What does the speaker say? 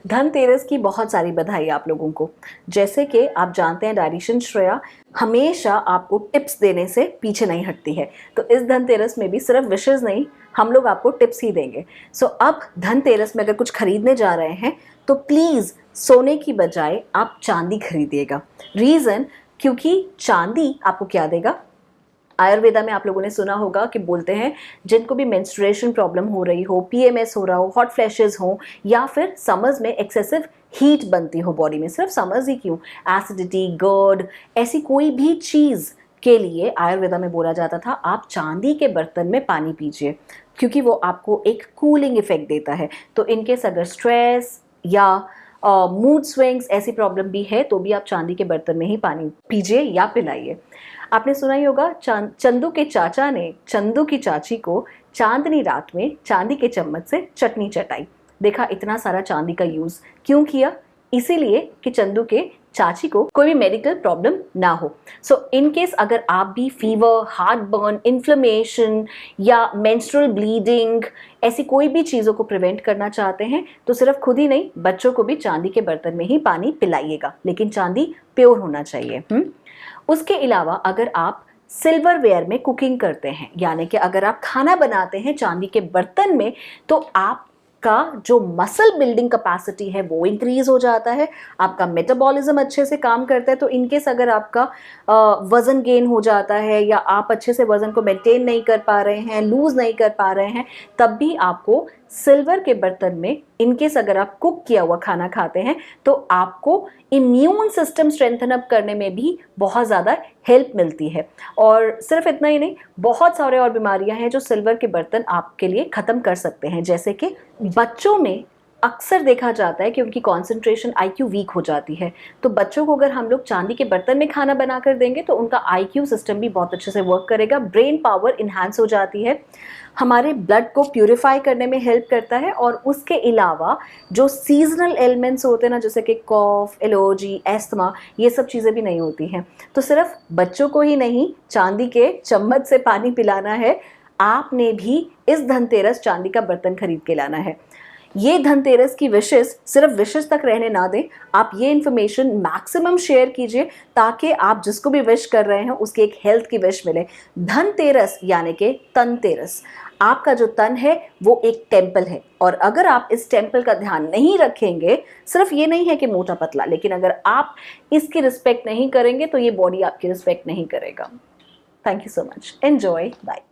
धनतेरस की बहुत सारी बधाई आप लोगों को। जैसे कि आप जानते हैं डायटिशियन श्रेया हमेशा आपको टिप्स देने से पीछे नहीं हटती है, तो इस धनतेरस में भी सिर्फ विशेस नहीं, हम लोग आपको टिप्स ही देंगे। सो अब धनतेरस में अगर कुछ खरीदने जा रहे हैं तो प्लीज़ सोने की बजाय आप चांदी खरीदिएगा। रीज़न, क्योंकि चांदी आपको क्या देगा, आयुर्वेदा में आप लोगों ने सुना होगा कि बोलते हैं जिनको भी मेंस्ट्रुएशन प्रॉब्लम हो रही हो, पीएमएस हो रहा हो, हॉट फ्लैशेस हो, या फिर समर्स में एक्सेसिव हीट बनती हो बॉडी में, सिर्फ समर्स ही क्यों, एसिडिटी, गर्ड, ऐसी कोई भी चीज़ के लिए आयुर्वेदा में बोला जाता था आप चांदी के बर्तन में पानी पीजिए, क्योंकि वो आपको एक कूलिंग इफेक्ट देता है। तो इनकेस अगर स्ट्रेस या मूड स्विंग्स ऐसी प्रॉब्लम भी है तो भी आप चांदी के बर्तन में ही पानी पीजिए या पिलाइए। आपने सुना ही होगा चंदू के चाचा ने चंदू की चाची को चांदनी रात में चांदी के चम्मच से चटनी चटाई। देखा इतना सारा चांदी का यूज क्यों किया, इसीलिए कि चंदू के चाची को कोई भी मेडिकल प्रॉब्लम ना हो। सो इन केस अगर आप भी फीवर, हार्ट बर्न, इन्फ्लेमेशन या मेंस्ट्रुअल ब्लीडिंग ऐसी कोई भी चीज़ों को प्रिवेंट करना चाहते हैं तो सिर्फ खुद ही नहीं, बच्चों को भी चांदी के बर्तन में ही पानी पिलाइएगा, लेकिन चांदी प्योर होना चाहिए। उसके अलावा अगर आप सिल्वरवेयर में कुकिंग करते हैं, यानी कि अगर आप खाना बनाते हैं चांदी के बर्तन में, तो आपका जो मसल बिल्डिंग कैपेसिटी है वो इंक्रीज हो जाता है, आपका मेटाबॉलिज्म अच्छे से काम करता है। तो इनकेस अगर आपका वज़न गेन हो जाता है या आप अच्छे से वज़न को मेंटेन नहीं कर पा रहे हैं, लूज़ नहीं कर पा रहे हैं, तब भी आपको सिल्वर के बर्तन में इनकेस अगर आप कुक किया हुआ खाना खाते हैं तो आपको इम्यून सिस्टम स्ट्रेंथन अप करने में भी बहुत ज़्यादा हेल्प मिलती है। और सिर्फ इतना ही नहीं, बहुत सारे और बीमारियां हैं जो सिल्वर के बर्तन आपके लिए ख़त्म कर सकते हैं। जैसे कि बच्चों में अक्सर देखा जाता है कि उनकी कंसंट्रेशन आईक्यू वीक हो जाती है, तो बच्चों को अगर हम लोग चांदी के बर्तन में खाना बनाकर देंगे तो उनका आईक्यू सिस्टम भी बहुत अच्छे से वर्क करेगा, ब्रेन पावर इन्हांस हो जाती है, हमारे ब्लड को प्यूरिफाई करने में हेल्प करता है। और उसके अलावा जो सीजनल एलिमेंट्स होते हैं ना, जैसे कि कॉफ, एलर्जी, एस्थमा, ये सब चीज़ें भी नहीं होती हैं। तो सिर्फ बच्चों को ही नहीं चांदी के चम्मच से पानी पिलाना है, आपने भी इस धनतेरस चांदी का बर्तन खरीद के लाना है। ये धनतेरस की विशेस सिर्फ विशेस तक रहने ना दें, आप ये इन्फॉर्मेशन मैक्सिमम शेयर कीजिए ताकि आप जिसको भी विश कर रहे हैं उसकी एक हेल्थ की विश मिले। धनतेरस यानी कि तनतेरस, आपका जो तन है वो एक टेम्पल है, और अगर आप इस टेम्पल का ध्यान नहीं रखेंगे, सिर्फ ये नहीं है कि मोटा पतला, लेकिन अगर आप इसकी रिस्पेक्ट नहीं करेंगे तो ये बॉडी आपकी रिस्पेक्ट नहीं करेगा। Thank you so much, enjoy, bye.